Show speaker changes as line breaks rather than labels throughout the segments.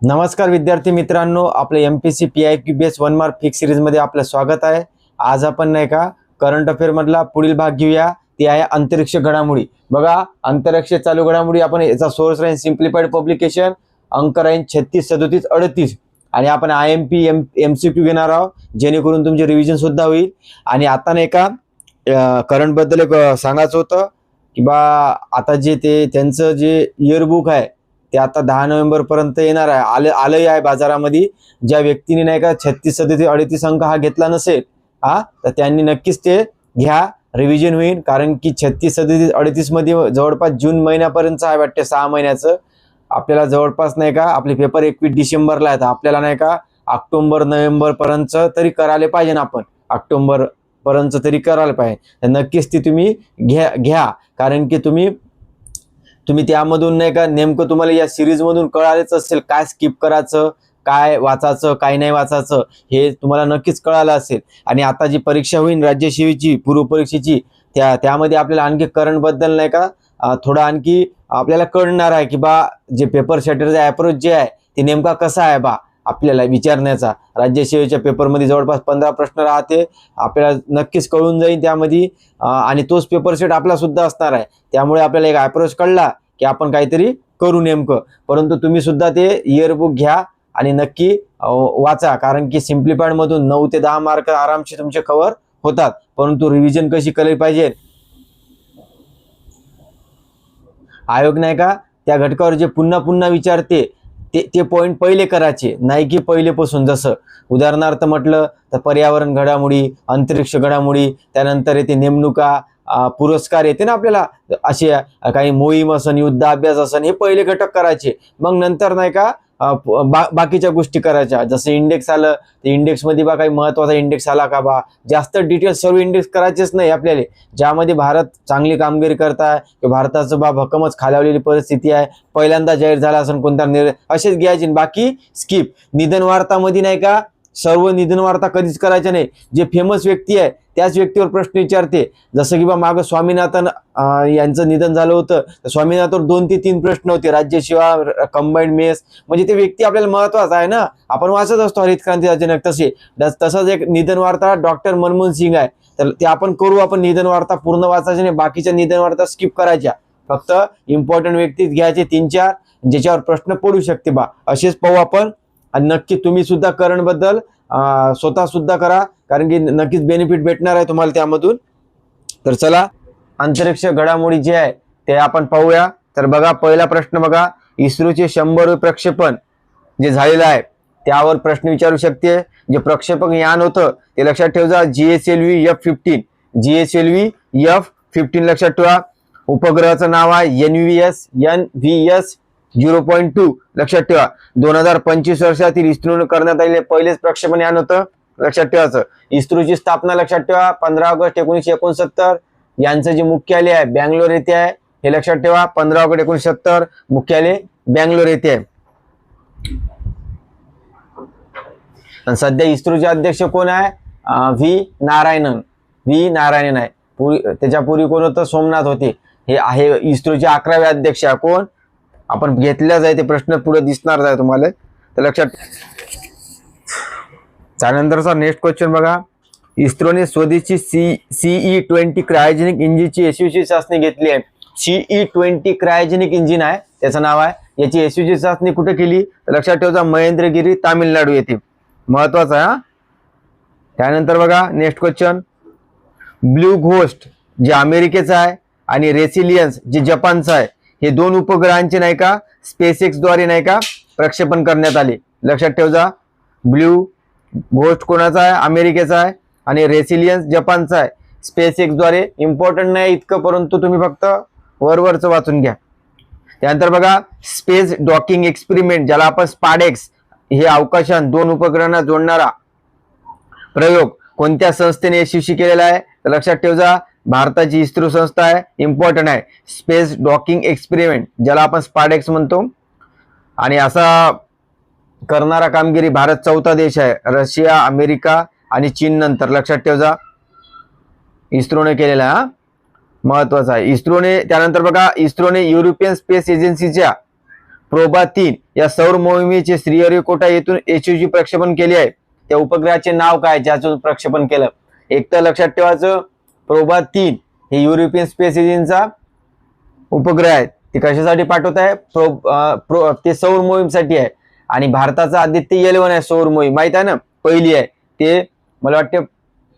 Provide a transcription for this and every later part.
नमस्कार विद्यार्थी मित्रांनो, आपल्या MPSC PIQ base 1 mark fix series मध्ये आपलं स्वागत आहे। आज आपण नाही का करंट अफेअर मधला पुढील भाग घेऊया, ते आहे अंतरिक्ष घडामोडी। बघा, अंतरिक्ष चालू घडामोडी आपण याचा सोर्स राहील सिम्प्लिफाईड पब्लिकेशन, अंक राहील 36, 37, 38 आणि आपण IMP MCQ घेणार आहोत, जेणेकरून तुमचे रिव्हिजन सुद्धा होईल। आणि आता नाही का करंट बद्दल एक सांगायचं होतं की बा आता जे ते त्यांचं जे इयरबुक आहे ते आता 10 नोव्हेंबर पर्यंत येणार आहे, आलंय आहे बाजारामध्ये। ज्या व्यक्तीने नाही का 36, 37, 38 अंक हा घेतला नसेल तर त्यांनी नक्कीच ते घ्या, रिव्हिजन होईल। कारण की 36, 37, 38 मध्ये जवळपास जून महिन्यापर्यंत आहे वाटते, 6 महिन्याचं आपल्याला जवळपास नाही का आपले पेपर 21 डिसेंबरला आहेत, आपल्याला नाही का ऑक्टोबर नोव्हेंबर पर्यंत तरी करायला पाहिजे ना, आपण ऑक्टोबर पर्यंत तरी करायला पाहिजे। नक्कीच ती तुम्ही घ्या कारण की तुम्ही त्यामधून नाही का नेमकं तुम्हाला या सिरीज मधून कळालेच असेल काय स्किप करायचं, काय वाचायचं, काय नाही वाचायचं, हे तुम्हाला नक्कीच कळालं असेल। आणि आता जी परीक्षा होईल राज्यसेवेची पूर्व परीक्षेची, त्यामध्ये आपल्याला आणखी करंट बद्दल नाही का थोडं आणखी आपल्याला कळणार आहे की बा जे पेपर सेटरचा अप्रोच जे आहे ते नेमका कसा आहे बा आपल्याला विचारण्याचा। राज्यसेवेच्या पेपरमध्ये जवळपास 15 प्रश्न राहते, आपल्याला नक्कीच कळून जाईल त्यामध्ये। आणि तोच पेपर सेट आपला सुद्धा असणार आहे, त्यामुळे आपल्याला एक अप्रोच कळला की आपण काहीतरी करू नेमकं। परंतु तुम्ही सुद्धा ते इयरबुक घ्या आणि नक्की वाचा, कारण की सिम्प्लिफाईड मधून 9 ते 10 मार्क आरामशी तुमचे कव्हर होतात। परंतु रिव्हिजन कशी केली पाहिजे, आयोग नाही का त्या घटकावर जे पुन्हा पुन्हा विचारते ते पॉइंट पहिले करायचे, नाही की पहिलेपासून। जसं उदाहरणार्थ म्हटलं तर पर्यावरण घडामोडी, अंतरिक्ष घडामोडी, त्यानंतर येते नेमणुका, पुरस्कार येते ना आपल्याला, असे काही मोहीम असन, युद्ध अभ्यास असन, हे पहिले घटक करायचे। मग नंतर नाही का बाकीच्या गोष्टी करायच्या। जसं इंडेक्स आलं तर इंडेक्स मध्ये बा काही महत्वाचा इंडेक्स आला का बा, जास्त डिटेल सर्व इंडेक्स करायचेच नाही आपल्याला। ज्यामध्ये भारत चांगली कामगिरी करताय किंवा भारताचं बा भक्कमच खालावलेली परिस्थिती आहे, पहिल्यांदा जाहीर झाला असेल कोणता असेच घ्यायचे, बाकी स्किप। निधन वार्तामध्ये नाही का सर्व निधन वार्ता कधीच करायच्या नाही, जे फेमस व्यक्ती आहे त्याच व्यक्तीवर प्रश्न विचारते। जसं की बा मागं स्वामीनाथन यांचं निधन झालं होतं, स्वामीनाथन 2 ते 3 प्रश्न होते, राज्यसेवा, कंबाईंड मेस, म्हणजे ते व्यक्ती आपल्याला महत्वाचा आहे ना, आपण वाचत असतो हरित क्रांती अचानक। तसंच एक निधन वार्ता डॉक्टर मनमोहन सिंग आहे, तर ते आपण करू, आपण निधन वार्ता पूर्ण वाचायची नाही, बाकीच्या निधन वार्ता स्किप करायच्या, फक्त इम्पॉर्टंट व्यक्तीच घ्यायचे 3-4 ज्याच्यावर प्रश्न पडू शकते बा, असेच पाहू आपण। आणि नक्की तुम्ही सुद्धा करंट बद्दल स्वतः सुद्धा करा, कारण की नक्कीच बेनिफिट भेटणार आहे तुम्हाला त्यामधून। तर चला अंतरिक्ष घडामोडी जे आहे ते आपण पाहूया। तर बघा, पहिला प्रश्न बघा, इस्रोचे 100वे प्रक्षेपण जे झालेलं आहे त्यावर प्रश्न विचारू शकते। जे प्रक्षेपक यान होतं ते लक्षात ठेवा, GSLV F-15, GSLV F-15 लक्षात ठेवा। उपग्रहाचं नाव आहे NVS 0.2 लक्षात ठेवा। 2025 वर्षातील इस्रोने करण्यात आलेले पहिलेच प्रक्षेपण यान होतं, लक्षात ठेवायचं। इस्रोची स्थापना लक्षात ठेवा 15 ऑगस्ट 1969, यांचं जे मुख्यालय आहे बँगलोर येथे आहे, हे लक्षात ठेवा। 15 ऑगस्ट 1970 मुख्यालय बँगलोर येथे आहे। आणि सध्या इस्रोचे अध्यक्ष कोण आहे? व्ही नारायणन आहे। त्याच्यापूर्वी कोण होतं? सोमनाथ होते। हे आहे इस्रोचे 11वे अध्यक्ष आहे। कोण? आपण घेतल्याच आहे, ते प्रश्न पुढे दिसणार आहे तुम्हाला, तर लक्षात। त्यानंतरचा नेक्स्ट क्वेश्चन बघा, इस्रोने स्वदेशी CE-20 क्रायोजेनिक इंजिनची यशस्वी चाचणी घेतली आहे। CE-20 क्रायोजेनिक इंजिन आहे त्याचं नाव आहे, याची यशस्वी चाचणी कुठे केली? तर लक्षात ठेवा, महेंद्रगिरी, तामिळनाडू येथे, महत्वाचं आहे। त्यानंतर बघा नेक्स्ट क्वेश्चन, ब्लू घोस्ट जे अमेरिकेचा आहे आणि रेसिलियन्स जे जपानचा आहे, हे 2 उपग्रहांचे नाही का SpaceX द्वारे नाही का प्रक्षेपण करण्यात आले। लक्षात ठेवा, ब्लू घोस्ट कोणाचा आहे? अमेरिकेचा आहे, आणि रेसिलियन्स जपानचा आहे, SpaceX द्वारे। इम्पॉर्टंट नाही इतकं, परंतु तुम्ही फक्त वरवरचं वाचून घ्या। त्यानंतर बघा, स्पेस डॉकिंग एक्सपेरिमेंट ज्याला आपण स्पाडेक्स, हे अवकाशात 2 उपग्रहांना जोडणारा प्रयोग कोणत्या संस्थेने यशस्वी केलेला आहे? तर लक्षात ठेवा, भारताची इस्रो संस्था आहे, इम्पॉर्टंट आहे। स्पेस डॉकिंग एक्सपेरिमेंट ज्याला आपण स्पाडेक्स म्हणतो, आणि असा करणारा कामगिरी भारत 4था देश आहे, रशिया, अमेरिका आणि चीन नंतर, लक्षात ठेवा इस्रोने केलेला आहे, महत्वाचा आहे इस्रोने। त्यानंतर बघा, इस्रोने युरोपियन स्पेस एजन्सीच्या प्रोबा 3 या सौर मोहिमेचे श्रीहरिकोटा येथून यशस्वी प्रक्षेपण केले आहे. त्या उपग्रहाचे नाव काय ज्याचं प्रक्षेपण केलं? एक तर लक्षात ठेवायचं, प्रोबा 3 हे युरोपियन स्पेस एजन्सीचा उपग्रह आहे. ते कशासाठी पाठवत आहे? ते सौर मोहीमसाठी आहे. आणि भारताचा आदित्य 11 आहे सौर मोहीम, माहित आहे ना, पहिली आहे. ते मला वाटते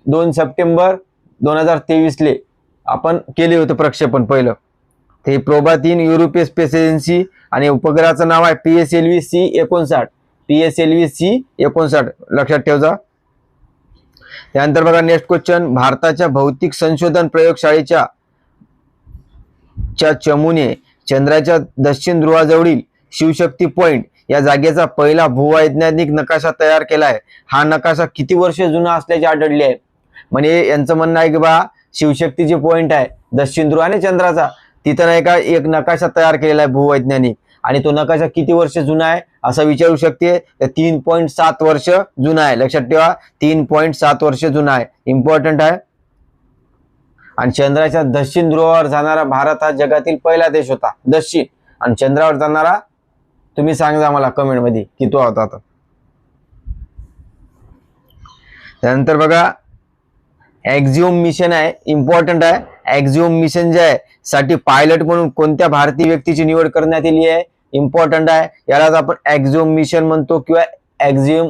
2 सप्टेंबर 2023 आपण केले होते प्रक्षेपण पहिलं. ते प्रोबा 3 युरोपियन स्पेस एजन्सी आणि उपग्रहाचं नाव आहे PSLV-C59. PSLV-C59 लक्षात ठेवा. त्यानंतर बघा नेक्स्ट क्वेश्चन, भारताच्या भौतिक संशोधन प्रयोगशाळेच्या चमूने चंद्राच्या दक्षिण ध्रुवाजवळील शिवशक्ती पॉइंट या जागेचा पहिला भूवैज्ञानिक नकाशा तयार केला आहे. हा नकाशा किती वर्ष जुना असल्याचे आढळले आहे? म्हणजे यांचं म्हणणं आहे की बा शिवशक्ती जे पॉइंट आहे दक्षिण ध्रुव आणि चंद्राचा, तिथं नाही का एक नकाशा तयार केलेला आहे भूवैज्ञानिक, आणि तो नकाशा किती वर्ष जुना आहे असं विचारू शकते. 3.7 वर्ष जुना आहे. लक्षात ठेवा, 3.7 वर्ष जुना आहे, इम्पॉर्टंट आहे. आणि चंद्राच्या दक्षिण ध्रुवावर जाणारा भारत हा जगातील पहिला देश होता. दक्षिण आणि चंद्रावर जाणारा तुम्ही सांगा मला कमेंट मध्ये की तो होता. त्यानंतर बघा एक्झिओम मिशन आहे, इम्पॉर्टंट आहे. एक्झिओम मिशन जे आहे साठी पायलट म्हणून कोणत्या भारतीय व्यक्तीची निवड करण्यात आली आहे? इम्पॉर्टंट आहे. यालाच आपण एक्झिओम मिशन म्हणतो किंवा एक्झिओम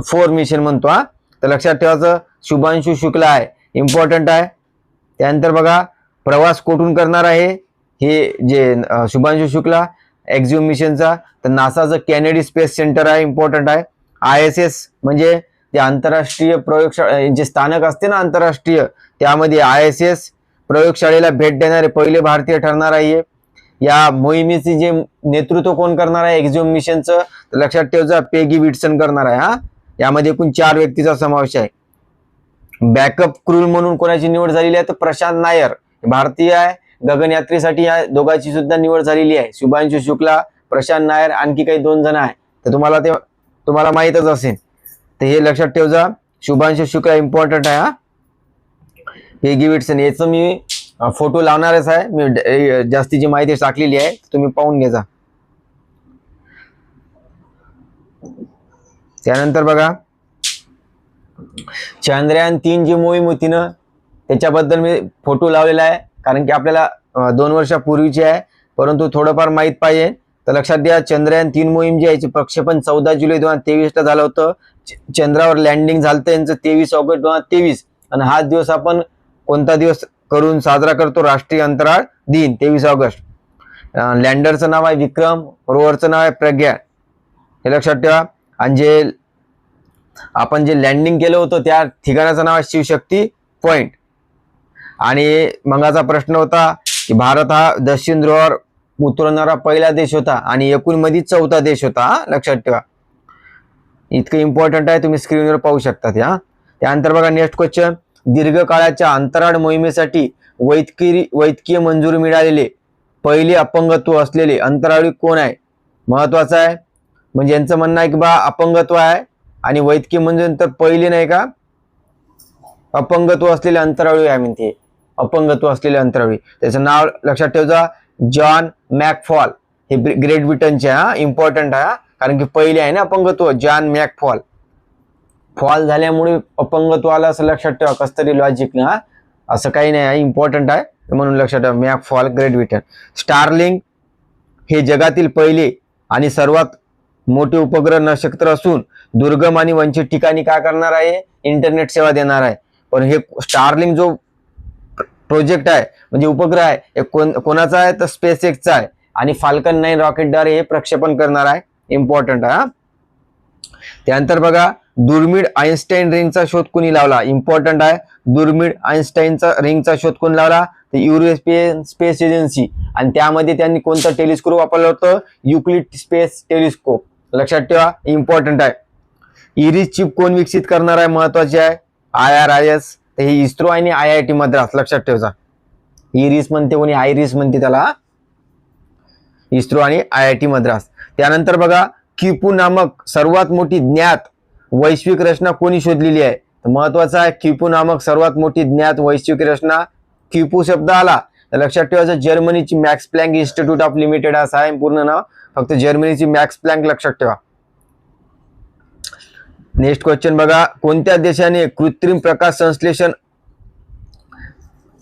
4 मिशन म्हणतो. हा, तर लक्षात ठेवायचं शुभांशु शुक्ला आहे, इम्पॉर्टंट आहे. त्यानंतर बघा प्रवास कुठून करणार आहे हे जे शुभांशु शुक्ला एक्झिओम मिशनचा? तर नासाचं केनेडी स्पेस सेंटर आहे, इम्पॉर्टंट आहे. ISS म्हणजे जे आंतरराष्ट्रीय प्रयोगशाळा जे स्थानक असते ना आंतरराष्ट्रीय, त्यामध्ये ISS प्रयोगशाळेला भेट देणारे पहिले भारतीय ठरणार आहे. या मोहिमेचे जे नेतृत्व कोण करणार आहे एक्झिओम मिशनचं? तर लक्षात ठेवायचं पेगी विल्सन करणार आहे. हा, यामध्ये एकूण 4 व्यक्तीचा समावेश आहे. बॅकअप क्रू म्हणून कोणाची निवड झालेली आहे? तर प्रशांत नायर भारतीय आहे. गगनयात्रेसाठी या दोघांची सुद्धा निवड झालेली आहे, शुभांशु शुक्ला, प्रशांत नायर, आणखी काही 2 जण आहे. तर तुम्हाला माहीतच असेल. तर हे लक्षात ठेवा, शुभांशु शुक्ला इम्पॉर्टंट आहे. हा, पेगी विल्सन याचं मी फोटो लावणारच आहे, मी जास्तीची माहिती टाकलेली आहे, तुम्ही पाहून घ्या. त्यानंतर बघा Chandrayaan-3 जी मोहीम होती ना त्याच्याबद्दल मी फोटो लावलेला आहे, कारण की आपल्याला 2 वर्षापूर्वीची आहे, परंतु थोडंफार माहित पाहिजे. तर लक्षात घ्या Chandrayaan-3 मोहीम जी आहे प्रक्षेपण 14 जुलै 2023 झालं होतं. चंद्रावर लँडिंग झालं होतं यांचं 23 ऑगस्ट 2023. आणि हा दिवस आपण कोणता दिवस करून साजरा करतो? राष्ट्रीय अंतराळ दिन, 23 ऑगस्ट. लँडरचं नाव आहे विक्रम, रोवरचं नाव आहे प्रज्ञा, हे लक्षात ठेवा. आणि जे आपण जे लँडिंग केलं होतं त्या ठिकाणाचं नाव आहे शिवशक्ती पॉइंट. आणि मंगाचा प्रश्न होता की भारत हा दक्षिण ध्रुवावर उतरणारा पहिला देश होता आणि एकूण मध्ये 4था देश होता. लक्षात ठेवा, इतकं इम्पॉर्टंट आहे, तुम्ही स्क्रीनवर पाहू शकता. त्यानंतर बघा नेक्स्ट क्वेश्चन, दीर्घकाळाच्या अंतराळ मोहिमेसाठी वैद्यकीय मंजुरी मिळालेले पहिले अपंगत्व असलेले अंतराळी कोण आहे? महत्वाचं आहे. म्हणजे यांचं म्हणणं आहे की बा अपंगत्व आहे आणि वैद्यकीय मंजुरी तर पहिले नाही का अपंगत्व असलेले अंतराळी आहे म्हणते, अपंगत्व असलेले अंतराळी. त्याचं नाव लक्षात ठेवा, जॉन मॅकफॉल, हे ग्रेट ब्रिटनचे. हा, इम्पॉर्टंट आहे, कारण की पहिले आहे ना अपंगत्व, जॉन मॅकफॉल. फॉल झाल्यामुळे अपंगत्व आलं असं लक्षात ठेवा, कस तरी लॉजिक ना, असं काही नाही, इम्पॉर्टंट आहे म्हणून लक्षात ठेवा. मॅकफॉल, ग्रेट ब्रिटन. स्टारलिंक हे जगातील पहिले आणि सर्वात मोठे उपग्रह नक्षत्र असून दुर्गम आणि वंचित ठिकाणी काय करणार आहे? इंटरनेट सेवा देणार आहे. पण हे स्टारलिंक जो प्रोजेक्ट आहे म्हणजे उपग्रह आहे हे कोणाचा आहे? तर SpaceXचा आहे आणि फाल्कन 9 रॉकेटद्वारे हे प्रक्षेपण करणार आहे, इम्पॉर्टंट आहे. त्यानंतर बघा दुर्मिळ आइन्स्टाईन रिंगचा शोध कोणी लावला? इम्पॉर्टंट आहे. दुर्मिळ आइन्स्टाईनचा रिंगचा शोध कोण लावला? तर युरोपियन स्पेस एजन्सी. आणि त्यामध्ये त्यांनी कोणतं टेलिस्कोप वापरलं होतं? Euclid space telescope. लक्षात ठेवा, इम्पॉर्टंट आहे. इरिस चिप कोण विकसित करणार आहे? महत्वाचे आहे. IRIS, तर हे इस्रो आणि IIT मद्रास. लक्षात ठेवा, इरिस म्हणते कोणी, आयरिस म्हणते त्याला, इस्रो आणि IIT मद्रास. त्यानंतर बघा क्युपू नामक सर्वात मोठी ज्ञात वैश्विक रचना कोणी शोधलेली आहे? महत्वाचं आहे, क्युपू नामक सर्वात मोठी ज्ञात वैश्विक रचना, क्युपू शब्द आला तर लक्षात ठेवायचं जर्मनीची Max Planck institute of limited असं आहे पूर्ण नाव. फक्त जर्मनीची मॅक्स प्लँक लक्षात ठेवा. नेक्स्ट क्वेश्चन बघा, कोणत्या देशाने कृत्रिम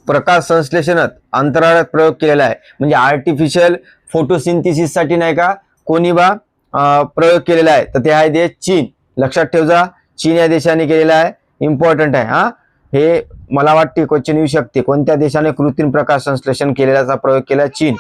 प्रकाश संश्लेषणात अंतराळात प्रयोग केलेला आहे? म्हणजे आर्टिफिशियल फोटोसिंथेसिस साठी नाही का कोणी प्रयोग केलेला आहे, तर ते आहे देश चीन. लक्षात ठेवा, चीन या देशाने केलेला आहे. इम्पॉर्टंट आहे हा. हे मला वाटते क्वेश्चन येऊ शकते, कोणत्या देशाने कृत्रिम प्रकाश संश्लेषण केलेल्याचा प्रयोग केला? चीन.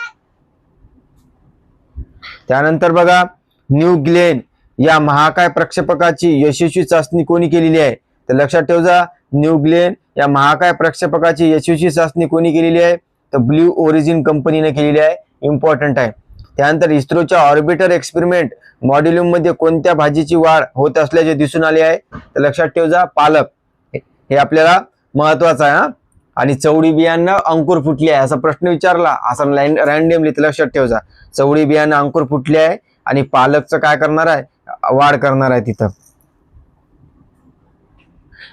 त्यानंतर बघा, न्यू ग्लेन या महाकाय प्रक्षेपकाची यशस्वी चाचणी कोणी केलेली आहे? तर लक्षात ठेवा, न्यू ग्लेन या महाकाय प्रक्षेपकाची यशस्वी चाचणी कोणी केलेली आहे? तर ब्ल्यू ओरिजिन कंपनीने केलेली आहे. इम्पॉर्टंट आहे. त्यानंतर इस्रोच्या ऑर्बिटर एक्सपेरिमेंट मॉड्यूल मध्ये कोणत्या भाजीची वाढ होत असल्याचे दिसून आले आहे? तर लक्षात ठेवा, पालक. हे आपल्याला महत्वाचं आहे हा. आणि चवळी बियाणं अंकुर फुटली आहे असा प्रश्न विचारला असं रॅन्डमली, तर लक्षात ठेवा, चवळी बियाणं अंकुर फुटली आहे आणि पालकचं काय करणार आहे? वाढ करणार आहे तिथं.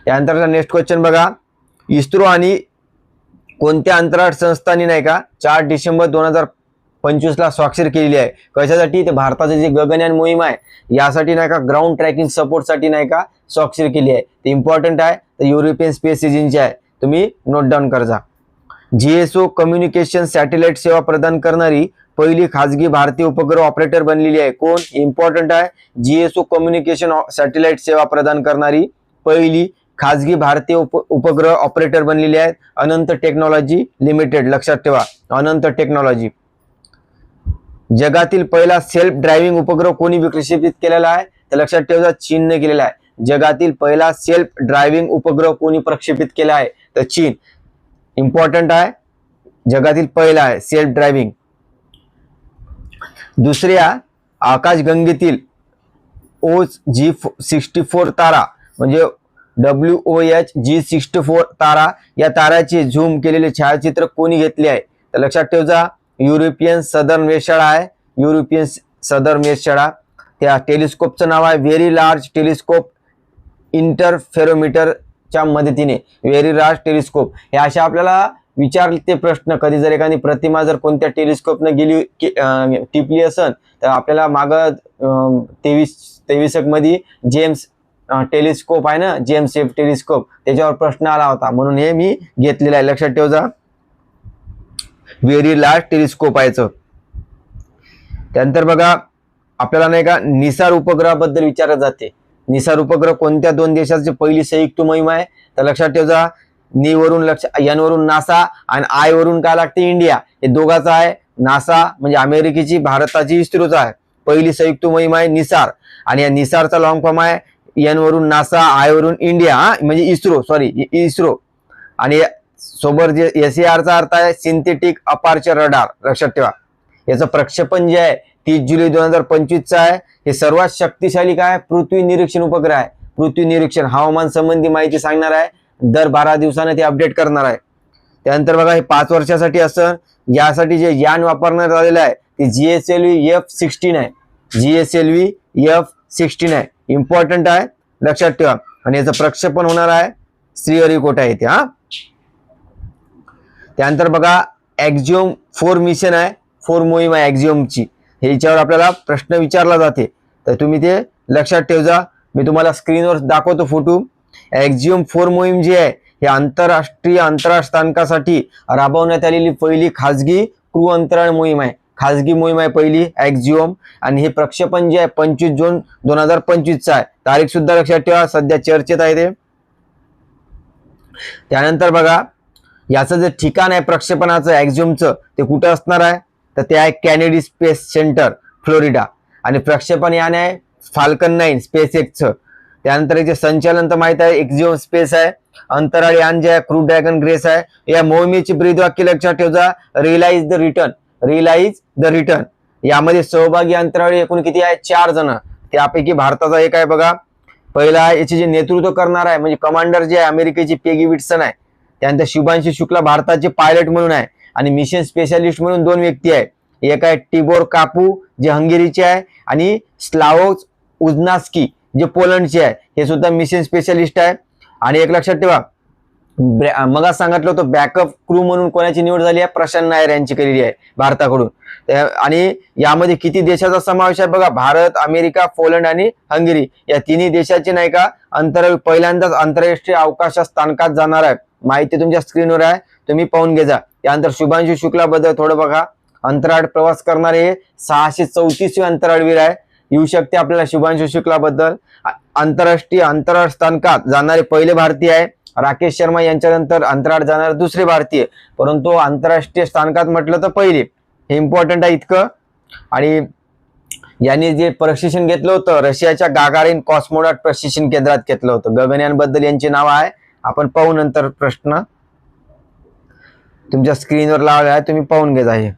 त्यानंतरचा नेक्स्ट क्वेश्चन बघा, इस्रो आणि कोणत्या अंतराळ संस्थांनी नाही का 4 डिसेंबर 2025 ला स्वाक्षरी केलेली आहे? कशासाठी? ते भारताचे जे गगनयान मोहीम आहे यासाठी नाही का ग्राउंड ट्रॅकिंग सपोर्ट साठी नाही का स्वाक्षरी केली आहे. ते इम्पॉर्टंट आहे. तर युरोपियन स्पेस एजन्सी आहे, तुम्ही नोट डाऊन करा. जीएसओ कम्युनिकेशन सॅटेलाइट सेवा प्रदान करणारी पहिली खाजगी भारतीय उपग्रह ऑपरेटर बनलेली आहे. कोण? इम्पॉर्टंट आहे. जीएसओ कम्युनिकेशन सॅटेलाइट सेवा प्रदान करणारी पहिली खाजगी भारतीय उपग्रह ऑपरेटर बनलेली आहेत अनंत टेक्नॉलॉजी लिमिटेड. लक्षात ठेवा, अनंत टेक्नॉलॉजी. जगातील पहिला सेल्फ ड्रायव्हिंग उपग्रह कोणी विकसित केलेला आहे? तर लक्षात ठेवा, चीनने केलेला आहे. जगातील पहिला सेल्फ ड्रायव्हिंग उपग्रह कोणी प्रक्षेपित केला आहे? तर चीन. इम्पॉर्टंट आहे, जगातील पहिला आहे सेल्फ ड्रायव्हिंग. दुसऱ्या आकाशगंगेतील OH-G64 तारा म्हणजे WOH-G64 तारा या ताऱ्याचे झूम केलेले छायाचित्र कोणी घेतले आहे? तर लक्षात ठेवा, युरोपियन सदर्न वेधशाळा आहे. युरोपियन सदर्न वेधशाळा. त्या टेलिस्कोपचं नाव आहे व्हेरी लार्ज टेलिस्कोप इंटरफेरोमीटरच्या मदतीने. Very large telescope. हे अशा आपल्याला विचारते प्रश्न. कधी जर एखादी प्रतिमा जर कोणत्या टेलिस्कोपने गेली टिपली असेल तर आपल्याला माग 23 मध्ये जेम्स टेलिस्कोप आहे ना, जेम्स वेब टेलिस्कोप, त्याच्यावर प्रश्न आला होता म्हणून हे मी घेतलेलं आहे. लक्षात ठेवा, व्हेरी लार्ज टेलिस्कोप आहे. त्यानंतर बघा, आपल्याला नाही का निसार उपग्रहाबद्दल विचारले जाते. निसार उपग्रह कोणत्या 2 देशाची पहिली संयुक्त मोहीम आहे? तर लक्षात ठेवा, एन वरून नासा आणि आय वरून काय लागते? इंडिया. हे दोघांचा आहे. नासा म्हणजे अमेरिकेची, भारताची इस्रोचा आहे. पहिली संयुक्त मोहीम आहे निसार. आणि या निसारचा लॉंग फॉर्म आहे एन वरून नासा, आय वरून इंडिया, म्हणजे इस्रो. इस्रो. आणि सोबत जे SARचा अर्थ आहे सिंथेटिक अपार्चर रडार. लक्षात ठेवा, याचं प्रक्षेपण जे आहे 30 जुलै 2025 आहे. हे सर्वात शक्तिशाली काय? पृथ्वी निरीक्षण उपग्रह आहे. पृथ्वी निरीक्षण हवामान संबंधी माहिती सांगणार आहे. दर 12 दिवसाने ते अपडेट करणार आहे. त्यानंतर बघा, हे 5 वर्षासाठी असं यासाठी जे यान वापरण्यात आलेलं आहे ते GSLV F-16 आहे. GSLV F-16 आहे. इम्पॉर्टंट आहे, लक्षात ठेवा. आणि याचं प्रक्षेपण होणार आहे श्रीहरिकोटा येथे. त्यानंतर बघा, एक्झिओम 4 मिशन आहे, 4 मोहीम आहे एक्झिओमची. ह्याच्यावर आपल्याला प्रश्न विचारला जाते, तर तुम्ही ते लक्षात ठेवा. मी तुम्हाला स्क्रीनवर दाखवतो फोटो. एक्झिओम 4 मोहीम जी आहे हे आंतरराष्ट्रीय अंतराळ स्थानकासाठी राबवण्यात आलेली पहिली खाजगी क्रू अंतराळ मोहीम आहे. खाजगी मोहीम आहे पहिली एक्झिओम. आणि हे प्रक्षेपण जे आहे 25 जून 2025 आहे. तारीख सुद्धा लक्षात ठेवा, सध्या चर्चेत आहे ते. त्यानंतर बघा, याचं जे ठिकाण आहे प्रक्षेपणाचं एक्झिओमचं ते कुठं असणार आहे? तर ते आहे कॅनेडी स्पेस सेंटर, फ्लोरिडा. आणि प्रक्षेपण यान आहे फाल्कन 9 स्पेस एक्सचं. त्यानंतर याचे संचालन तर माहित आहे एक्झिओम स्पेस आहे. अंतराळ यान जे आहे क्रू ड्रॅगन ग्रेस आहे. या मोहिमेची ब्रीदवाक्य लक्षात ठेवा, realise the return. Realise the return. यामध्ये सहभागी अंतराळी एकूण किती आहे? 4 जण. त्यापैकी भारताचा एक आहे बघा. पहिला आहे, याचे जे नेतृत्व करणार आहे म्हणजे कमांडर जे आहे अमेरिकेची पेगी विटसन आहे. त्यानंतर शुभांशु शुक्ला भारताचे पायलट म्हणून आहे. आणि मिशन स्पेशालिस्ट म्हणून 2 व्यक्ती आहे. एक आहे टिबोर कापू जे हंगेरीचे आहे आणि स्लावोज उजनास्की जे पोलंडचे आहे, हे सुद्धा मिशन स्पेशालिस्ट आहे. आणि एक लक्षात ठेवा, मग सांगितलं होतं बॅकअप क्रू म्हणून कोणाची निवड झाली आहे, प्रशांत नायर यांची केलेली आहे भारताकडून. आणि यामध्ये किती देशाचा समावेश आहे बघा, भारत, अमेरिका, पोलंड आणि हंगेरी या तिन्ही देशाचे नाही का पहिल्यांदाच आंतरराष्ट्रीय अवकाश स्थानकात जाणार आहे. माहिती तुमच्या स्क्रीनवर आहे, तुम्ही पाहून घे जा. त्यानंतर शुभांशु शुक्ला बद्दल थोडं बघा. अंतराळ प्रवास करणारे 634वे अंतराळवीर आहे. येऊ शकते आपल्याला शुभांशु शुक्ला बद्दल. आंतरराष्ट्रीय अंतराळ स्थानकात जाणारे पहिले भारतीय आहे. राकेश शर्मा यांच्यानंतर अंतराळ जाणारे दुसरे भारतीय, परंतु आंतरराष्ट्रीय स्थानकात म्हटलं तर पहिले. हे इम्पॉर्टंट आहे इतकं. आणि यांनी जे प्रशिक्षण घेतलं होतं रशियाच्या गागारिन कॉस्मोनॉट प्रशिक्षण केंद्रात घेतलं होतं. गगनयान बद्दल यांची नाव आहे, आपण पाहू नंतर. प्रश्न तुमच्या स्क्रीनवर लावला आहे, तुम्ही पाहून घ्या आहे.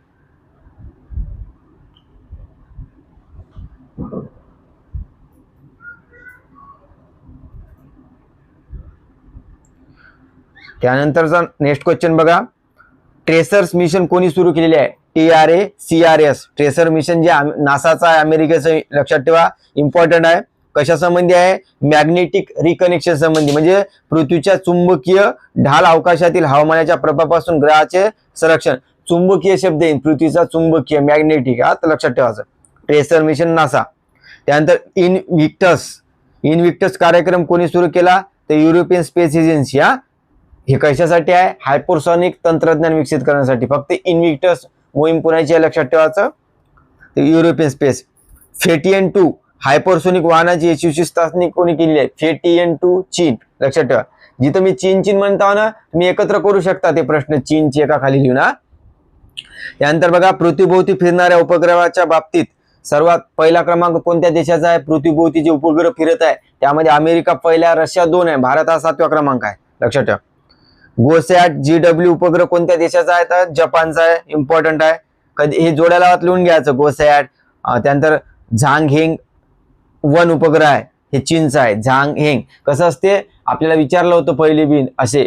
त्यानंतरचा नेक्स्ट क्वेश्चन बघा. ट्रेसर्स मिशन कोणी सुरू केलेले आहे? TRACRS ट्रेसर मिशन जे नासाचा आहे, अमेरिकेचं, लक्षात ठेवा, इम्पॉर्टंट आहे. कशा संबंधी आहे? मॅग्नेटिक रिकनेक्शन संबंधी, म्हणजे पृथ्वीच्या चुंबकीय ढाल अवकाशातील हवामानाच्या प्रभावापासून ग्रहाचे संरक्षण. चुंबकीय शब्द येईल, पृथ्वीचा चुंबकीय, मॅग्नेटिक, हा तर लक्षात ठेवायचं. Tracer mission NASA. त्यानंतर इनविक्टस कार्यक्रम कोणी सुरू केला? तर युरोपियन स्पेस एजन्सी. हे कशासाठी आहे? हायपरसॉनिक तंत्रज्ञान विकसित करण्यासाठी. फक्त इनविक्टस मोहीम कोणाची आहे लक्षात ठेवायचं? European space. फेटियन 2 हायपरसोनिक वाहनाची यशस्वी चाचणी कोणी केली आहे? फेटियन 2 चीन. लक्षात ठेवा, जिथं मी चीन म्हणता ना, तुम्ही एकत्र करू शकता ते प्रश्न चीनची एका खाली लिहून. त्यानंतर बघा, पृथ्वीभोवती फिरणाऱ्या उपग्रहाच्या बाबतीत सर्वात पहिला क्रमांक कोणत्या देशाचा आहे? पृथ्वीभोवती जे उपग्रह फिरत आहे त्यामध्ये अमेरिका पहिला, रशिया 2 आहे, भारत हा 7वा क्रमांक आहे. लक्षात ठेवा. गोसॅट GW उपग्रह कोणत्या देशाचा आहे? तर जपानचा आहे. इम्पॉर्टंट आहे, कधी हे जोड्या लावत लिहून घ्यायचं. गोसॅट. त्यानंतर झांगहेंग 1 उपग्रह आहे, हे चीनचा आहे. झांगहेंग कसं असते आपल्याला विचारलं होतं पहिले बिन असे,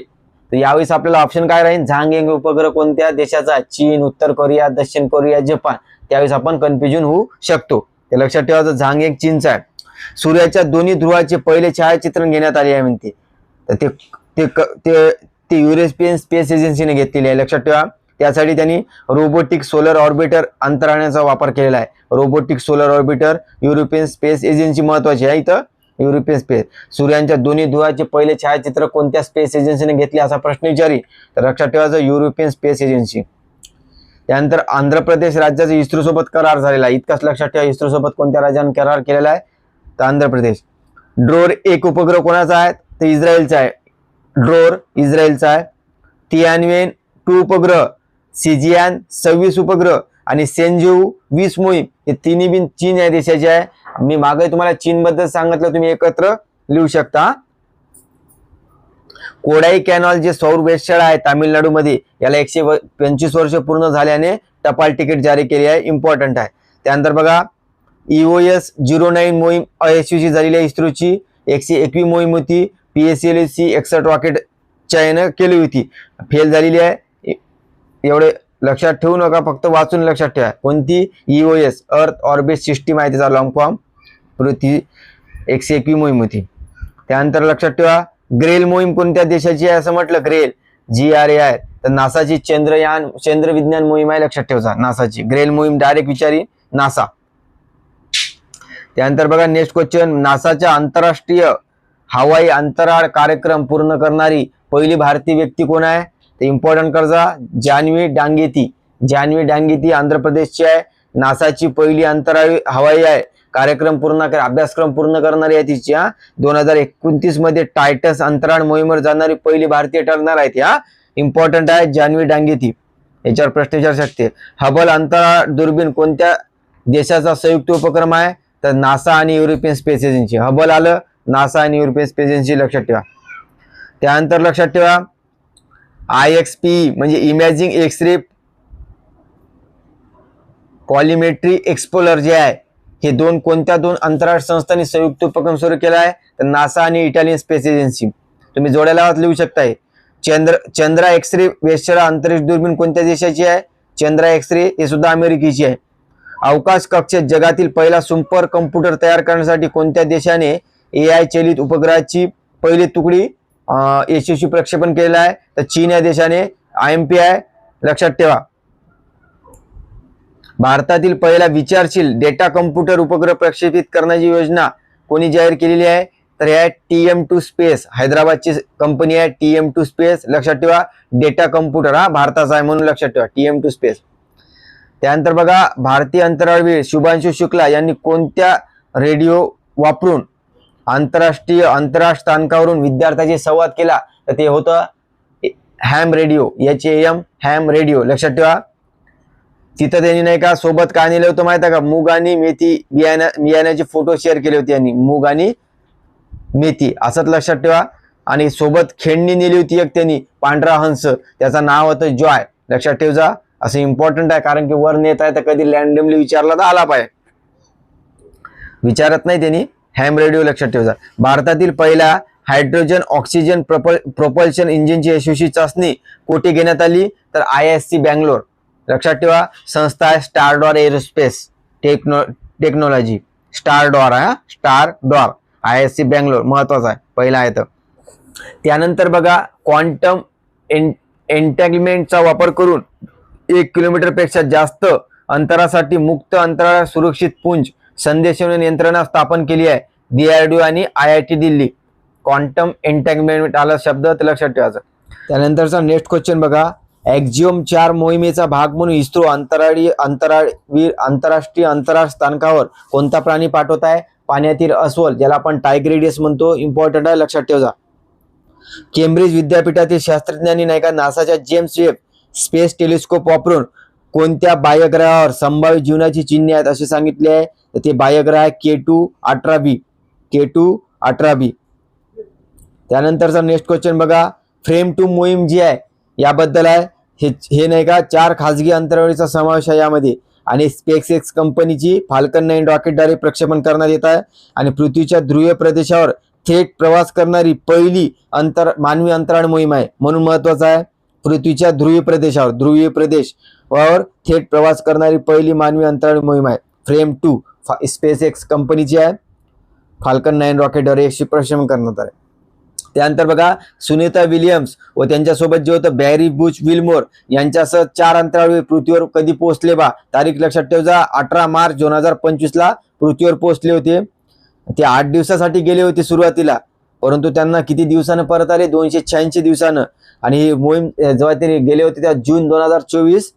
तर यावेळेस आपल्याला ऑप्शन काय राहील? झांगहेंग उपग्रह कोणत्या देशाचा आहे? चीन, उत्तर कोरिया, दक्षिण कोरिया, जपान. त्यावेळेस आपण कन्फ्युजन होऊ शकतो, ते लक्षात ठेवायचं. झांगहेंग चीनचा आहे. सूर्याच्या दोन्ही ध्रुवाचे पहिले छायाचित्रण घेण्यात आले आहे म्हणते, तर ते युरोपियन स्पेस एजन्सीने घेतलेले आहे. लक्षात ठेवा. त्यासाठी त्यांनी रोबोटिक सोलर ऑर्बिटर अंतराळाचा वापर केलेला आहे. Robotic solar orbiter, European space agency महत्वाची आहे इथं. European space. सूर्याच्या दोन्ही ध्रुवाचे पहिले छायाचित्र कोणत्या स्पेस एजन्सीने घेतले असा प्रश्न विचारी, तर लक्षात ठेवायचं युरोपियन स्पेस एजन्सी. त्यानंतर आंध्र प्रदेश राज्याचा इस्रो सोबत करार झालेला आहे. इतकाच लक्षात ठेवा, इस्रो सोबत कोणत्या राज्याने करार केलेला आहे? तर आंध्र प्रदेश. ड्रोर 1 उपग्रह कोणाचा आहे? तर इस्रायलचा आहे. ड्रोर इस्रायलचा आहे. तियानवेन 2 उपग्रह, सिजियान 26 उपग्रह आणि सेंजू 20 मोहीम, हे तिन्ही बिन चीन या देशाचे आहे. मी मागे तुम्हाला चीन बद्दल सांगितलं, तुम्ही एकत्र लिहू शकता. कोडाई कॅनॉल जे सौर वेधशाळा आहे तामिळनाडूमध्ये, याला 125 वर्ष पूर्ण झाल्याने टपाल तिकीट जारी केली आहे. इम्पॉर्टंट आहे. त्यानंतर बघा, EOS 09 मोहीम अयशस्वी झालेली आहे. इस्रोची 121 मोहीम होती. PSLC 61 रॉकेट चायना केली होती, फेल झालेली आहे. एवढे लक्षात ठेवू नका, फक्त वाचून लक्षात ठेवा. कोणती? EOS अर्थ ऑर्बिट सिस्टीम आहे, त्याचा लॉंग फॉर्म. पृथ्वी 121 मोहीम होती. त्यानंतर लक्षात ठेवा, ग्रेल मोहीम कोणत्या देशाची आहे असं म्हटलं? ग्रेल GRAI, तर नासाची चंद्र विज्ञान मोहीम आहे. लक्षात ठेवा नासाची ग्रेल मोहीम, डायरेक्ट विचारी नासा. त्यानंतर बघा नेक्स्ट क्वेश्चन, नासाच्या आंतरराष्ट्रीय हवाई अंतराळ कार्यक्रम पूर्ण करणारी पहिली भारतीय व्यक्ती कोण आहे? तर इम्पॉर्टंट करजा, जान्हवी डांगेती. जान्हवी डांगेती आंध्र प्रदेशची आहे. नासाची पहिली अंतराळ हवाई आहे कार्यक्रम अभ्यासक्रम पूर्ण करणारी आहे तिची. 2029 मध्ये टायटस अंतराळ मोहिमेवर जाणारी पहिली भारतीय ठरणार आहे ती. इम्पॉर्टंट आहे, जान्हवी डांगेती. याच्यावर प्रश्न विचारू शकते. हबल अंतराळ दुर्बीण कोणत्या देशाचा संयुक्त उपक्रम आहे? तर नासा आणि युरोपियन स्पेस एजन्सी. हबल आलं, नासा आणि युरोपियन स्पेस एजन्सी, लक्षात ठेवा. त्यानंतर लक्षात ठेवा, IXPE म्हणजे इमॅजिंग एक्सरे कॉलिमेट्री एक्सप्लोरर जे आहे, हे कोणत्या दोन अंतराळ संस्थांनी संयुक्त उपक्रम सुरू केला आहे? तर नासा आणि इटालियन स्पेस एजन्सी. तुम्ही जोड्याला लिहू शकताय. चंद्रा एक्सरे वेधशाळा अंतरिक्ष दुर्बीण कोणत्या देशाची आहे? चंद्रा एक्सरे हे सुद्धा अमेरिकेची आहे. अवकाश कक्षेत जगातील पहिला सुपर कम्प्युटर तयार करण्यासाठी कोणत्या देशाने AI चलित उपग्रहाची पहिली तुकडी यशस्वी प्रक्षेपण केलेलं आहे, तर चीन या देशाने IMPI लक्षात ठेवा. भारतातील पहिला विचारशील डेटा कम्प्युटर उपग्रह प्रक्षेपित करण्याची योजना कोणी जाहीर केलेली आहे, तर हे TM2 स्पेस, हैदराबादची कंपनी आहे TM2 स्पेस. लक्षात ठेवा डेटा कम्प्युटर हा भारताचा आहे म्हणून लक्षात ठेवा TM2 स्पेस. त्यानंतर बघा भारतीय अंतराळवीर शुभांशु शुक्ला यांनी कोणत्या रेडिओ वापरून आंतरराष्ट्रीय अंतराळ स्थानकावरून विद्यार्थ्यांशी संवाद केला, तर ते होतं ham radio, HAM ham radio. लक्षात ठेवा. तिथं त्यांनी नाही का सोबत काय नेलं होतं माहिती आहे का, मूग आणि मेथी बियाण्याचे फोटो शेअर केले होते यांनी, मूग आणि मेथी असंच लक्षात ठेवा. आणि सोबत खेळणी नेली होती एक त्यांनी, पांढरा हंस, त्याचं नाव होतं जॉय. लक्षात ठेवजा, असं इम्पॉर्टंट आहे कारण की वर नेत आहे तर कधी रॅन्डमली विचारला तर आला पाहिजे, विचारत नाही त्यांनी. हॅम रेडिओ लक्षात ठेवजा. भारतातील पहिला हायड्रोजन ऑक्सिजन प्रोपल्शन इंजिनची यशस्वी चाचणी कोठे घेण्यात आली, तर IISc बँगलोर. लक्षात ठेवा संस्था आहे स्टारडॉर एरोस्पेस टेक्नॉलॉजी, स्टारडॉर आहे, स्टारडॉर, IISc बँगलोर महत्वाचा आहे, पहिला आहे. तर त्यानंतर बघा क्वांटम एंटॅगलमेंटचा वापर करून 1 किलोमीटरपेक्षा जास्त अंतरासाठी मुक्त अंतराळ सुरक्षित पुंज संदेशवहन यंत्रणा स्थापन केली आहे DRDO आणि IIT दिल्ली. क्वांटम एंटॅगलमेंट आला शब्द तर लक्षात ठेवायचा. त्यानंतरचा नेक्स्ट क्वेश्चन बघा, एक्झिओम 4 मोहिमेचा भाग म्हणून इस्रो आंतरराष्ट्रीय अंतराळ स्थानकावर कोणता प्राणी पाठवत आहे, पाण्यातील अस्वल, ज्याला आपण टायग्रिडियस म्हणतो. इम्पॉर्टंट आहे, लक्षात ठेवा. केम्ब्रिज विद्यापीठातील शास्त्रज्ञांनी नाही का नासाच्या जेम्स वेब स्पेस टेलिस्कोप वापरून कोणत्या बाह्यग्रहावर संभाव्य जीवनाची चिन्हे आहेत असे सांगितले आहे, तर ते बाह्यग्रह K2-18b, K2-18b. त्यानंतरचा नेक्स्ट क्वेश्चन बघा, फ्रेम 2 मोहीम जी आहे याबद्दल आहे. हे नाही का 4 खाजगी अंतराळवीरांचा समावेश आहे यामध्ये, आणि SpaceX कंपनीची फाल्कन 9 रॉकेटद्वारे प्रक्षेपण करण्यात येत आहे. आणि पृथ्वीच्या ध्रुवीय प्रदेशावर थेट प्रवास करणारी पहिली मानवी अंतराळ मोहीम आहे म्हणून महत्वाचा आहे. पृथ्वीच्या ध्रुवीय प्रदेशावर थेट प्रवास करणारी पहिली मानवी अंतराळ मोहीम आहे. फ्रेम 2 SpaceX कंपनीची आहे, फाल्कन 9 रॉकेटद्वारे प्रक्षेपण करण्यात आले. त्यानंतर बघा सुनीता विलियम्स व त्यांच्यासोबत जे होतं बॅरी बुच विल्मोर यांच्यासह 4 अंतराळवीर पृथ्वीवर कधी पोहोचले बा, तारीख लक्षात ठेवा. 18 मार्च 2025 ला पृथ्वीवर पोहोचले होते. ते 8 दिवसासाठी गेले होते सुरुवातीला, परंतु त्यांना किती दिवसानं परत आले, 286 दिवसानं. आणि मोहीम जेव्हा ते गेले होते त्या जून 2024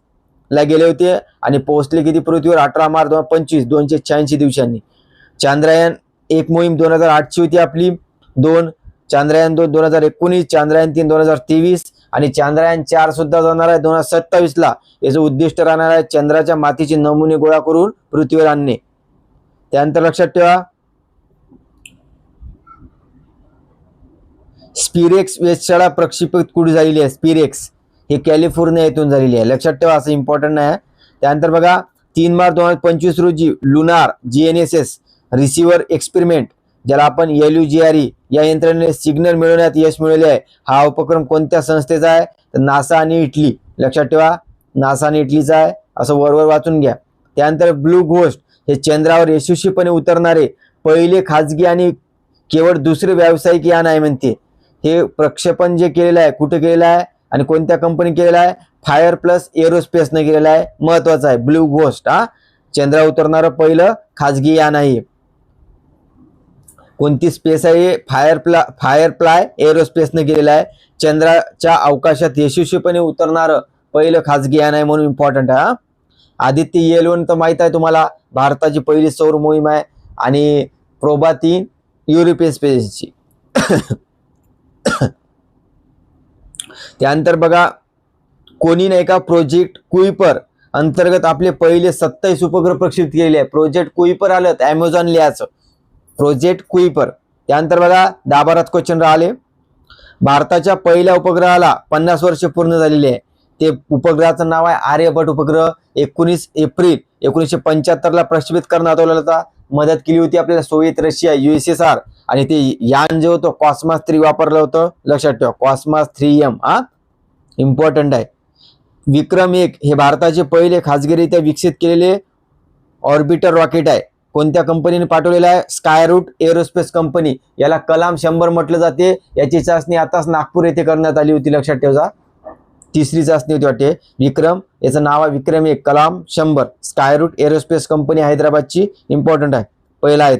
ला गेले होते आणि पोहोचले किती पृथ्वीवर 18 मार्च 2025, 286 दिवसांनी. चांद्रयान 1 मोहीम 2008 ची होती आपली, 2 चांद्रयान 2 2019, चांद्रयान 3 2023 आणि चांद्रयान 4 सुद्धा जाणार आहे 2027 ला. याचं उद्दिष्ट राहणार आहे चंद्राच्या मातीचे नमुने गोळा करून पृथ्वीवर आणणे. त्यानंतर लक्षात ठेवा स्पिरेक्स वेधशाळा प्रक्षेपित कुठे झालेली आहे, स्पिरेक्स हे कॅलिफोर्निया येथून झालेली आहे, लक्षात ठेवा, असं इम्पॉर्टंट आहे. त्यानंतर बघा 3 मार्च 2025 रोजी लुनार GNSS रिसिव्हर एक्सपेरिमेंट, ज्याला आपण LUGRE या यंत्रणेने सिग्नल मिळवण्यात यश मिळवले आहे. हा उपक्रम कोणत्या संस्थेचा आहे, तर नासा आणि इटली. लक्षात ठेवा नासा आणि इटलीचा आहे, असं वरवर वाचून घ्या. त्यानंतर ब्लू घोस्ट हे चंद्रावर यशस्वीपणे उतरणारे पहिले खाजगी आणि केवळ दुसरे व्यावसायिक यान आहे म्हणते. हे प्रक्षेपण जे केलेलं आहे कुठे केलेलं आहे आणि कोणत्या कंपनी केलेलं आहे, फायर प्लस एरोस्पेसने केलेलं आहे, महत्वाचं आहे. ब्लू घोस्ट चंद्रावर उतरणारं पहिलं खाजगी यान आहे. कोणती स्पेस आहे, फायरफ्लाय एरोस्पेसने केलेलं आहे. चंद्राच्या अवकाशात यशस्वीपणे उतरणारं पहिलं खाजगी यान आहे म्हणून इम्पॉर्टंट आहे. आदित्य L1 तर माहित आहे तुम्हाला, भारताची पहिली सौर मोहीम आहे. आणि प्रोबा 3 युरोपियन स्पेसची. त्यानंतर बघा कोणी नाही का प्रोजेक्ट कुईपर अंतर्गत आपले पहिले 27 उपग्रह प्रक्षेपित केलेले आहे. प्रोजेक्ट कुईपर आलं अमेझॉन लिहायचं, प्रोजेक्ट कुईपर. त्यानंतर बघा 10-12 क्वेश्चन राहिले. भारताच्या पहिल्या उपग्रहाला 50 वर्ष पूर्ण झालेली आहे. ते उपग्रहाचं नाव आहे आर्यभट्ट उपग्रह. 19 एप्रिल 1975 ला प्रक्षेपित करण्यात आलेला होता. मदत केली होती आपल्याला सोव्हिएत रशिया USSR. आणि ते यान जे होतं कॉस्मॉस 3 वापरलं होतं, लक्षात ठेवा कॉस्मॉस 3M इम्पॉर्टंट आहे. विक्रम 1 हे भारताचे पहिले खाजगीरित्या विकसित केलेले ऑर्बिटर रॉकेट आहे. कोणत्या कंपनीने पाठवलेला आहे? Skyroot Aerospace company. याला कलाम 100 म्हटलं जाते. याची चाचणी आताच नागपूर येथे करण्यात आली होती, लक्षात ठेवा. तिसरी चाचणी होती वाटते. विक्रम, याचं नाव आहे Vikram 1, Kalam 100. Skyroot Aerospace company हैदराबादची, इम्पॉर्टंट आहे, पहिला आहे.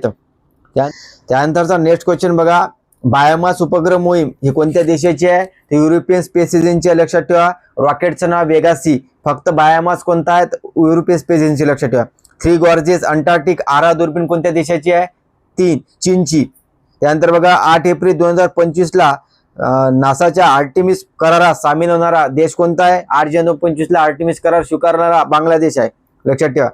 त्यानंतरचा नेक्स्ट क्वेश्चन बघा. बायोमास उपग्रह मोहीम ही कोणत्या देशाची आहे? ते युरोपियन स्पेस एजन्सी आहे, लक्षात ठेवा. रॉकेटचं नाव वेगासी. फक्त बायोमास कोणता आहे? युरोपियन स्पेस एजन्सी, लक्षात ठेवा. 3 गॉर्जेस अंटार्क्टिक आरा दुर्बीण कोणत्या देशाची आहे? 3 चीनची. त्यानंतर बघा 8 एप्रिल 2025 ला नासाच्या आर्टेमिस करारात सामील होणारा देश कोणता आहे? 8 जानेवारी 2025 ला आर्टेमिस करार स्वीकारणारा बांगलादेश आहे, लक्षात ठेवा.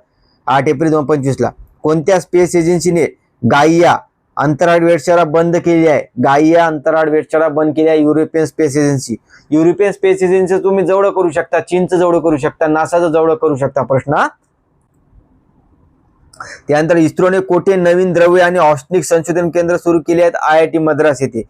8 एप्रिल 2025 ला. कोणत्या स्पेस एजन्सीने गाइया अंतराळ वेधशाळा बंद केली आहे? गाइया अंतराळ वेधशाळा बंद केली आहे European space agency. European space agency तुम्ही जवळ करू शकता, चीनचं जवळ करू शकता, नासाचं जवळ करू शकता. प्रश्न. त्यानंतर इस्रोने कोठे नवीन द्रव्य आणि औष्णिक संशोधन केंद्र सुरू केले आहेत? IIT मद्रास येथे.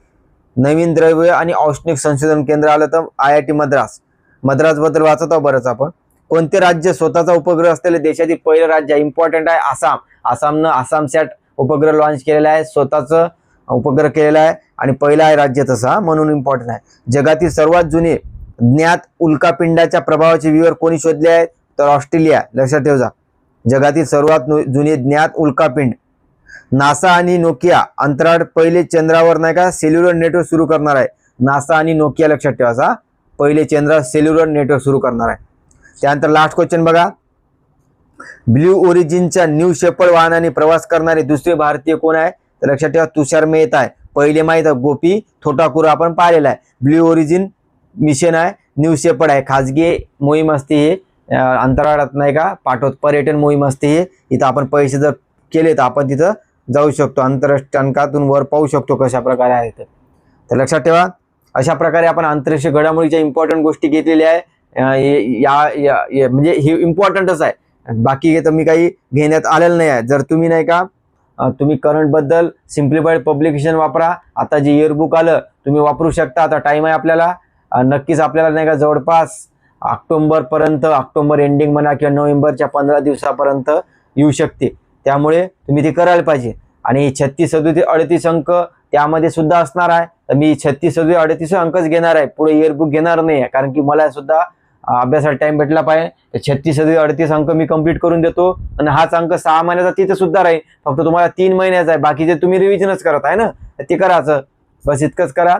नवीन द्रव्य आणि औष्णिक संशोधन केंद्र आलं तर IIT मद्रास. मद्रास बद्दल वाचत आहोत बरंच आपण. कोणते राज्य स्वतःचा उपग्रह असलेले देशातील पहिलं राज्य? इम्पॉर्टंट आहे आसाम. आसामनं आसामसॅट उपग्रह लॉन्च केलेला आहे, स्वतःचं उपग्रह केलेला आहे आणि पहिला आहे राज्य तसा, म्हणून इम्पॉर्टंट आहे. जगातील सर्वात जुने ज्ञात उल्कापिंडाच्या प्रभावाचे विवर कोणी शोधले आहेत? तर ऑस्ट्रेलिया, लक्षात ठेवा. जगातील सर्वात जुने ज्ञात उल्कापिंड. नासा आणि नोकिया अंतराळ पहिले चंद्रावर नाही का सेल्युलर नेटवर्क सुरू करणार आहे. नासा आणि नोकिया, लक्षात ठेवा. पहिले चंद्रावर सेल्युलर नेटवर्क सुरू करणार आहे. त्यानंतर लास्ट क्वेश्चन बघा. ब्ल्यू ओरिजिनच्या न्यू शेपर्ड वाहनाने प्रवास करणारे दुसरे भारतीय कोण आहे? तर लक्षात ठेवा तुषार मेहता आहे. पहिले माहित आहे गोपी थोटाकुर आपण पाहिलेला आहे. ब्ल्यू ओरिजिन मिशन आहे, न्यू शेपर्ड आहे, खाजगी मोहीम असते. हे अंतराळात नाही का पाठवत, पर्यटन मोहीम असते. हे इथं आपण पैसे जर केले तर आपण तिथं जाऊ शकतो, आंतरराष्ट्रीय अंकातून वर पाहू शकतो कशा प्रकारे आहे ते. तर लक्षात ठेवा अशा प्रकारे आपण आंतरराष्ट्रीय घडामोडीच्या इम्पॉर्टंट गोष्टी घेतलेल्या आहे. म्हणजे हे इम्पॉर्टंटच आहे, बाकी तर मी काही घेण्यात आलेलं नाही आहे. जर तुम्ही नाही का तुम्ही करंट बद्दल सिम्प्लिफाईड पब्लिकेशन वापरा. आता जे इयरबुक आलं तुम्ही वापरू शकता. आता टाइम आहे आपल्याला, नक्कीच आपल्याला नाही का जवळपास ऑक्टोबरपर्यंत, ऑक्टोबर एंडिंग म्हणा किंवा नोव्हेंबरच्या 15 दिवसापर्यंत येऊ शकते. त्यामुळे तुम्ही ते करायला पाहिजे. आणि 36, 37, 38 अंक त्यामध्ये सुद्धा असणार आहे. तर मी 36, 37, 38 अंकच घेणार आहे, पुढे इयरबुक घेणार नाही आहे, कारण की मला सुद्धा अभ्यासाला टाइम भेटला पाहिजे. 36, 37, 38 अंक मी कंप्लीट करून देतो आणि हाच अंक 6 महिन्याचा तिथे सुद्धा राहील. फक्त तुम्हाला 3 महिन्याचा आहे, बाकीचे तुम्ही रिव्हिजनच करत आहे ना, ते करायचं बस, इतकंच करा.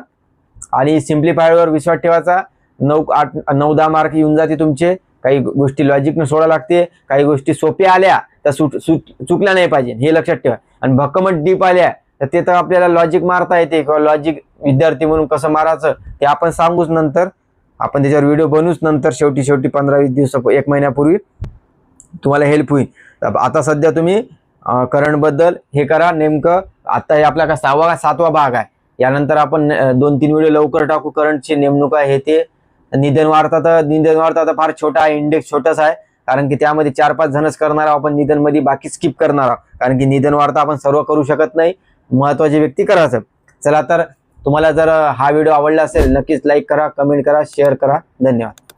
आणि सिम्प्लिफायडवर विश्वास ठेवायचा. 9-10 मार्क येऊन जाते तुमचे. काही गोष्टी लॉजिकने सोडा लागते, काही गोष्टी सोप्या आल्या तर चुकल्या नाही पाहिजे, हे लक्षात ठेवा. आणि भक्कमट डीप आल्या तर ते तर आपल्याला लॉजिक मारता येते, किंवा लॉजिक विद्यार्थी म्हणून कसं मारायचं ते आपण सांगूच नंतर, आपण त्याच्यावर व्हिडिओ बनवूच नंतर. शेवटी 15-20 दिवस 1 महिन्यापूर्वी तुम्हाला हेल्प होईल. आता सध्या तुम्ही करंटबद्दल हे करा. नेमकं आता हे आपला का 6वा 7वा भाग आहे. यानंतर आपण 2-3 व्हिडिओ लवकर टाकू. करंटची नेमणूक आहे हे ते. निधन वार्ता तर फार छोटा आहे, इंडेक्स छोटाच आहे, कारण की त्यामध्ये 4-5 जणच करणार आहोत आपण निधन मध्ये, बाकी स्किप करणार आहोत, कारण की निधन वार्ता आपण सर्व करू शकत नाही, महत्वाची व्यक्ती करायचं. चला तर तुम्हाला जर हा व्हिडिओ आवडला असेल नक्कीच लाईक करा, कमेंट करा, शेअर करा. धन्यवाद.